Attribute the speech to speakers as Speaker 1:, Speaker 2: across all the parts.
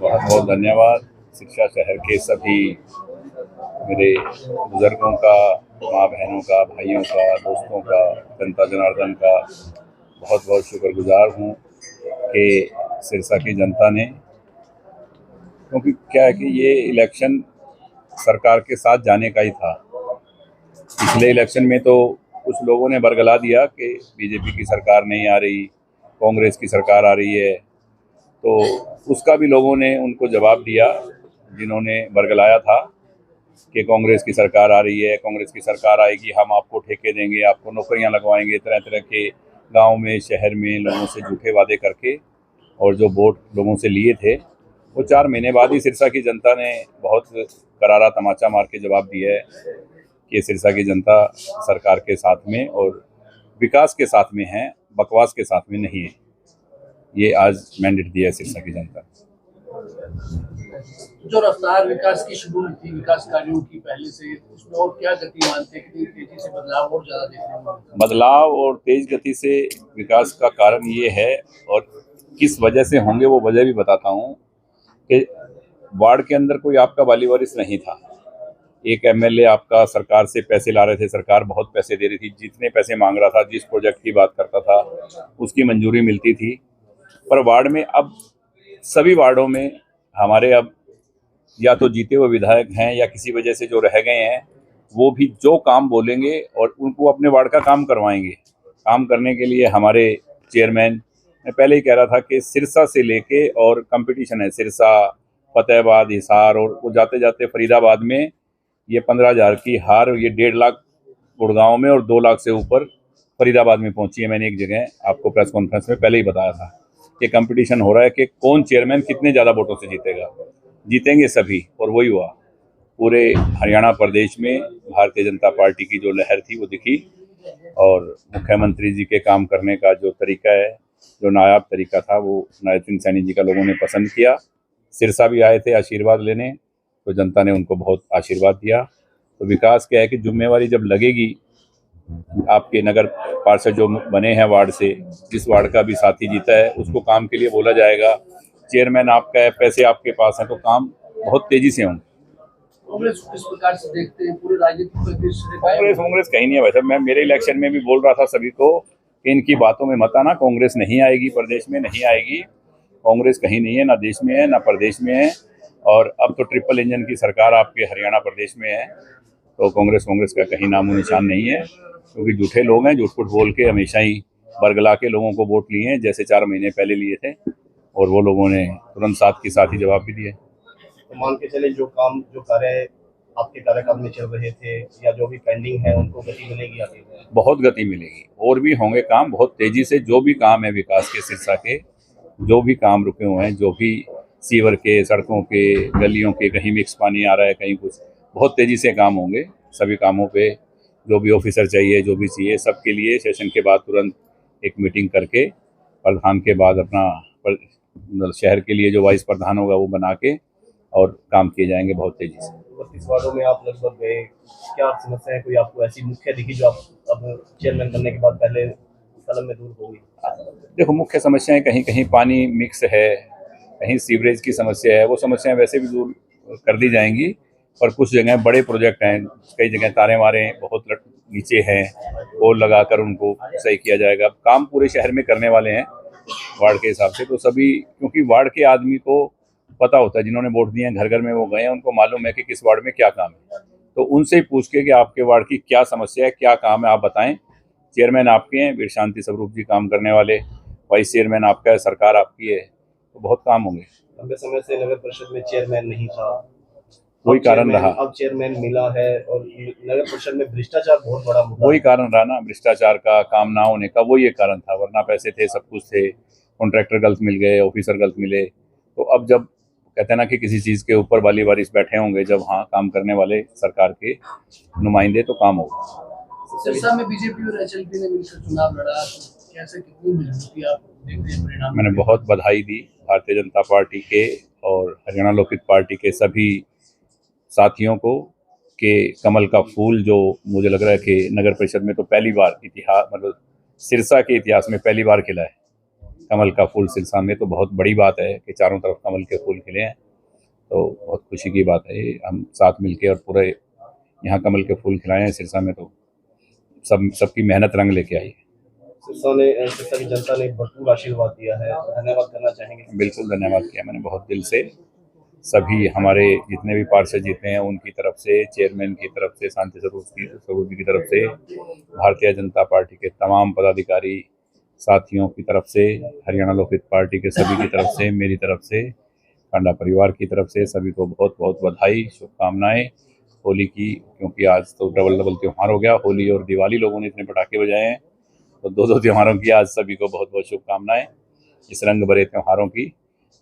Speaker 1: बहुत बहुत धन्यवाद। शिक्षा शहर के सभी मेरे बुजुर्गों का, माँ बहनों का, भाइयों का, दोस्तों का, जनता जनार्दन का बहुत बहुत शुक्रगुजार हूँ कि सिरसा की जनता ने, क्योंकि क्या है कि ये इलेक्शन सरकार के साथ जाने का ही था। पिछले इलेक्शन में तो कुछ लोगों ने बरगला दिया कि बीजेपी की सरकार नहीं आ रही, कांग्रेस की सरकार आ रही है, तो उसका भी लोगों ने उनको जवाब दिया जिन्होंने बरगलाया था कि कांग्रेस की सरकार आ रही है, कांग्रेस की सरकार आएगी, हम आपको ठेके देंगे, आपको नौकरियां लगवाएंगे, तरह तरह के गांव में शहर में लोगों से झूठे वादे करके और जो वोट लोगों से लिए थे वो 4 महीने बाद ही सिरसा की जनता ने बहुत करारा तमाचा मार के जवाब दिया है कि सिरसा की जनता सरकार के साथ में और विकास के साथ में है, बकवास के साथ में नहीं है। ये आज मैंडेट दिया है सिरसा की जनता।
Speaker 2: जो रफ्तार विकास की शुरू हुई थी, विकास कार्यों की पहले से, उसमें और क्या गति मानते हैं, कितनी तेजी से बदलाव और ज्यादा देखने को मिलता है?
Speaker 1: बदलाव और तेज गति से विकास का कारण ये है, और किस वजह से होंगे वो वजह भी बताता हूँ कि वार्ड के अंदर कोई आपका वाली वारिस नहीं था। एक एमएलए आपका सरकार से पैसे ला रहे थे, सरकार बहुत पैसे दे रही थी, जितने पैसे मांग रहा था, जिस प्रोजेक्ट की बात करता था उसकी मंजूरी मिलती थी। पर वार्ड में अब सभी वार्डों में हमारे अब या तो जीते हुए विधायक हैं या किसी वजह से जो रह गए हैं, वो भी जो काम बोलेंगे और उनको अपने वार्ड का काम करवाएंगे। काम करने के लिए हमारे चेयरमैन, मैं पहले ही कह रहा था कि सिरसा से लेके और कंपटीशन है, सिरसा, फतेहाबाद, हिसार और वो जाते जाते फरीदाबाद में ये 15,000 की हार, ये 1.5 लाख गुड़गांव में और 2 लाख से ऊपर फरीदाबाद में पहुंची है। मैंने एक जगह आपको प्रेस कॉन्फ्रेंस में पहले ही बताया था कि कंपटीशन हो रहा है कि कौन चेयरमैन कितने ज़्यादा वोटों से जीतेगा। जीतेंगे सभी, और वही हुआ। पूरे हरियाणा प्रदेश में भारतीय जनता पार्टी की जो लहर थी वो दिखी, और मुख्यमंत्री जी के काम करने का जो तरीका है, जो नायाब तरीका था, वो नायब सिंह सैनी जी का लोगों ने पसंद किया। सिरसा भी आए थे आशीर्वाद लेने, तो जनता ने उनको बहुत आशीर्वाद दिया। तो विकास क्या है कि जिम्मेवारी जब लगेगी, आपके नगर पार्षद जो बने हैं वार्ड से, जिस वार्ड का भी साथी जीता है उसको काम के लिए बोला जाएगा, चेयरमैन आपका है, पैसे आपके पास हैं, तो काम बहुत तेजी से होंगे।
Speaker 2: कांग्रेस को किस प्रकार से देखते हैं? पूरे राजनीतिक परिदृश्य
Speaker 1: कांग्रेस कहीं नहीं है। वैसे मैं मेरे इलेक्शन में भी बोल रहा था सभी को कि इनकी बातों में मत आना, कांग्रेस नहीं आएगी, प्रदेश में नहीं आएगी। कांग्रेस कहीं नहीं है, ना देश में है ना प्रदेश में है, और अब तो ट्रिपल इंजन की सरकार आपके हरियाणा प्रदेश में है, तो कांग्रेस का कहीं नामो निशान नहीं है। क्योंकि झूठे लोग हैं, झूठ बोल के हमेशा ही बरगला के लोगों को वोट लिए हैं, जैसे 4 महीने पहले लिए थे, और वो लोगों ने तुरंत साथ के साथ ही जवाब भी दिए।
Speaker 3: तो मान के चले जो काम, जो कार्य आपके कार्यकाल में चल रहे थे या जो भी पेंडिंग है, उनको गति मिलेगी आगे?
Speaker 1: बहुत गति मिलेगी, और भी होंगे काम बहुत तेजी से। जो भी काम है विकास के, सिरसा के जो भी काम रुके हुए हैं, जो भी सीवर के, सड़कों के, गलियों के, कहीं मिक्स पानी आ रहा है, कहीं कुछ, बहुत तेजी से काम होंगे। सभी कामों पे जो भी ऑफिसर चाहिए, जो भी चाहिए, सबके लिए सेशन के बाद तुरंत एक मीटिंग करके प्रधान के बाद अपना शहर के लिए जो वाइस प्रधान होगा वो बना के और काम किए जाएंगे बहुत तेजी से।
Speaker 3: 32 वार्डों में आप लगभग गए, क्या समस्या है, कोई आपको ऐसी मुख्य दिखी जो आप अब चेयरमैन बनने के बाद पहले कलम में दूर हो गई?
Speaker 1: देखो, मुख्य समस्याएं कहीं कहीं पानी मिक्स है, कहीं सीवरेज की समस्या है, वो समस्याएं वैसे भी दूर कर दी जाएंगी। पर कुछ जगह बड़े प्रोजेक्ट हैं, कई जगह तारे मारे बहुत नीचे हैं, वो लगाकर उनको सही किया जाएगा। काम पूरे शहर में करने वाले हैं वार्ड के हिसाब से, तो सभी, क्योंकि वार्ड के आदमी को पता होता है, जिन्होंने वोट दिए हैं, घर घर में वो गए हैं, उनको मालूम है कि किस वार्ड में क्या काम है। तो उनसे ही पूछ के कि आपके वार्ड की क्या समस्या है, क्या काम है, आप बताएं। चेयरमैन आपके हैं, वीर शांति स्वरूप जी काम करने वाले, वाइस चेयरमैन आपका है, सरकार आपकी है, तो बहुत काम होंगे।
Speaker 3: लंबे समय से नगर परिषद में चेयरमैन नहीं था,
Speaker 1: वही कारण रहा।
Speaker 3: अब चेयरमैन मिला है, और नगर परिषद में भ्रष्टाचार बहुत बड़ा मुद्दा,
Speaker 1: वही कारण रहा ना, भ्रष्टाचार का, काम ना होने का, वही एक कारण था। वरना पैसे थे, सब कुछ थे, कॉन्ट्रैक्टर गलत मिल गए, ऑफिसर गलत मिले। तो अब जब कहते हैं ना कि किसी चीज़ के ऊपर वाली वारिस बैठे होंगे, जब हाँ काम करने वाले सरकार के नुमाइंदे, तो काम होगा।
Speaker 2: सिरसा में बीजेपी और एचएलपी ने मिलकर चुनाव लड़ा, तो कैसे, कितनी मजबूती आप देखते हैं परिणाम?
Speaker 1: मैंने बहुत बधाई दी भारतीय जनता पार्टी के और हरियाणा लोकहित पार्टी के सभी साथियों को कि कमल का फूल जो मुझे लग रहा है कि नगर परिषद में तो पहली बार इतिहास, मतलब सिरसा के इतिहास में पहली बार खिला है। कमल का फूल सिरसा में, तो बहुत बड़ी बात है कि चारों तरफ कमल के फूल खिले हैं। तो बहुत खुशी की बात है, हम साथ मिलके और पूरे यहाँ कमल के फूल खिलाए हैं सिरसा में, तो सबकी मेहनत रंग लेके आई है।
Speaker 3: सिरसा की जनता ने भरपूर आशीर्वाद दिया है, धन्यवाद करना चाहेंगे?
Speaker 1: बिल्कुल धन्यवाद किया मैंने बहुत दिल से। सभी हमारे जितने भी पार्षद जीते हैं उनकी तरफ से, चेयरमैन की तरफ से, शांति स्वरूप जी की तरफ से, भारतीय जनता पार्टी के तमाम पदाधिकारी साथियों की तरफ से, हरियाणा लोकहित पार्टी के सभी की तरफ से, मेरी तरफ से, कांडा परिवार की तरफ से सभी को बहुत बहुत बधाई, शुभकामनाएं होली की, क्योंकि आज तो डबल त्यौहार हो गया। होली और दिवाली लोगों ने इतने पटाखे बजाए हैं, तो दो त्योहारों की आज सभी को बहुत बहुत शुभकामनाएं इस रंग भरे त्योहारों की।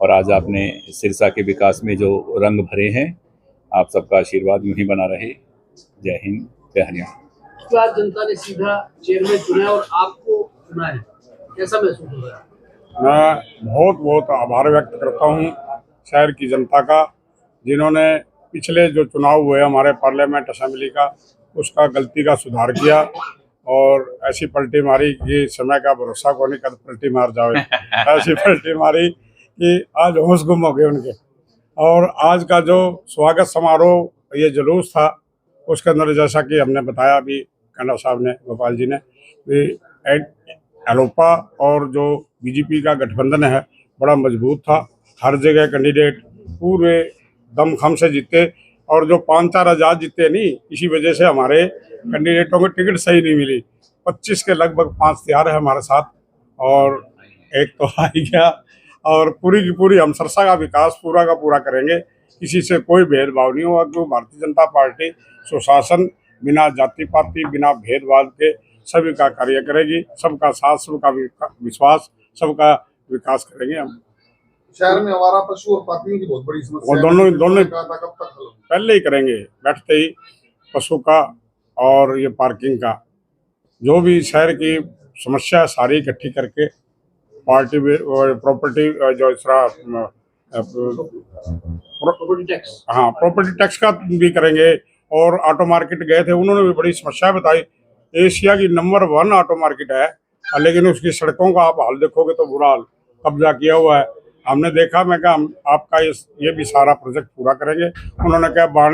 Speaker 1: और आज आपने सिरसा के विकास में जो रंग भरे हैं, आप सबका आशीर्वाद यूं ही बना रहे। जय हिंद, जय हरियाणा।
Speaker 2: इसके बाद जनता ने सीधा चेयरमैन चुना और आपको चुना है, कैसा महसूस हो रहा है?
Speaker 4: मैं बहुत आभार व्यक्त करता हूं शहर की जनता का, जिन्होंने पिछले जो चुनाव हुए हमारे पार्लियामेंट असेंबली का, उसका गलती का सुधार किया और ऐसी पलटी मारी कि समय का भरोसा को नहीं, कद पलटी मार जावे ऐसी पलटी मारी कि आज होश गुम हो गए उनके। और आज का जो स्वागत समारोह, ये जुलूस था, उसके अंदर जैसा कि हमने बताया अभी कांडा साहब ने, गोपाल जी ने, एलोपा और जो बीजेपी का गठबंधन है बड़ा मजबूत था। हर जगह कैंडिडेट पूरे दमखम से जीते, और जो 5-4 आजाद जीते नहीं, इसी वजह से हमारे कैंडिडेटों को टिकट सही नहीं मिली। 25 के लगभग 5 तैयार है हमारे साथ, और एक तो आ ही गया। और पूरी की पूरी हम सिरसा का विकास पूरा का पूरा करेंगे, किसी से कोई भेदभाव नहीं होगा, क्योंकि भारतीय जनता पार्टी सुशासन, बिना जाति पाति, बिना भेदभाव के सभी का कार्य करेगी। सबका साथ, सबका विश्वास, सबका विकास करेंगे हम।
Speaker 5: शहर में आवारा पशु और पार्किंग की बहुत बड़ी समस्या
Speaker 4: और दोनों
Speaker 5: कब तक हल?
Speaker 4: पहले ही करेंगे, बैठते ही पशु का और ये पार्किंग का, जो भी शहर की समस्या सारी इकट्ठी करके पार्टी प्रॉपर्टी जो इस तरह प्रॉपर्टी टैक्स का भी करेंगे। और ऑटो मार्केट गए थे, उन्होंने भी बड़ी समस्या बताई। एशिया की नंबर 1 ऑटो मार्केट है, लेकिन उसकी सड़कों का आप हाल देखोगे तो बुरा हाल, कब्जा किया हुआ है। हमने देखा, मैं कहा आपका ये भी सारा प्रोजेक्ट पूरा करेंगे। उन्होंने कहा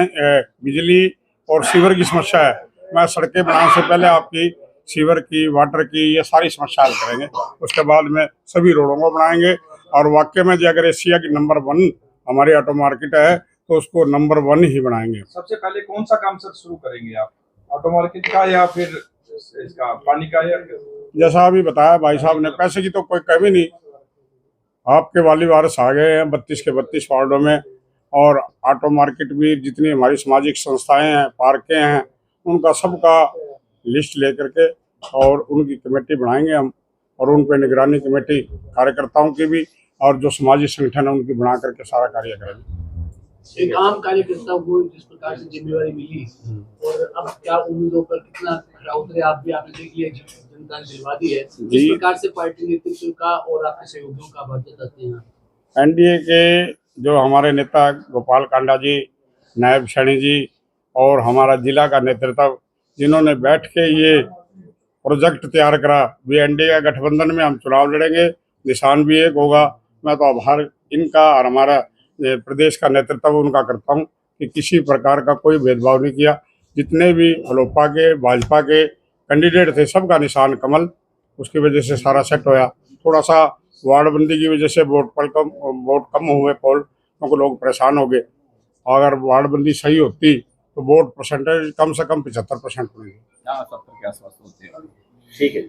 Speaker 4: बिजली और सीवर की समस्या है, मैं सड़कें बनाने से पहले आपकी सीवर की, वाटर की, ये सारी समस्या हल करेंगे, उसके बाद में सभी रोडों को बनाएंगे। और वाकई में जो अगर एशिया की नंबर 1 हमारी ऑटो मार्केट है, तो उसको नंबर 1 ही बनाएंगे।
Speaker 6: सबसे पहले कौन सा काम सर शुरू करेंगे आप, ऑटो मार्केट का या फिर इसका पानी का? या
Speaker 4: जैसा अभी बताया भाई साहब ने, पैसे की तो कोई कमी नहीं, आपके वाली वारिस आ गए हैं 32 के 32 वार्डों में। और ऑटो मार्केट भी, जितनी हमारी सामाजिक संस्थाएं हैं, पार्कें हैं, उनका सबका लिस्ट लेकर के और उनकी कमेटी बनाएंगे हम, और उन पर निगरानी कमेटी कार्यकर्ताओं की भी, और जो सामाजिक संगठन है उनकी बना करके सारा कार्य करेंगे।
Speaker 2: एक आम कार्यकर्ता को जिस प्रकार से जिम्मेवारी मिली, और अब क्या उम्मीदों पर कितना खरा उतरे, आप भी आपने देख लिया, जनता ने दिलवा दी है। इस प्रकार से पार्टी नेतृत्व का और आपके सहयोगियों का आभार जताते हैं।
Speaker 4: एनडीए के जो हमारे नेता गोपाल कांडा जी, नायब सैनी जी, और हमारा जिला का नेतृत्व, जिन्होंने बैठ के ये प्रोजेक्ट तैयार करा, भी एनडीए का गठबंधन में हम चुनाव लड़ेंगे, निशान भी एक होगा। मैं तो आभार इनका और हमारा प्रदेश का नेतृत्व उनका करता हूं कि किसी प्रकार का कोई भेदभाव नहीं किया। जितने भी अलोपा के, भाजपा के कैंडिडेट थे, सबका निशान कमल, उसकी वजह से सारा सेट होया। थोड़ा सा वार्डबंदी की वजह से वोट कम हुए पोल, क्योंकि लोग परेशान हो गए। अगर वार्डबंदी सही होती तो वोट परसेंटेज कम से कम 75% होगी।
Speaker 1: हाँ, 70 के आसपास होते हैं।
Speaker 3: ठीक है।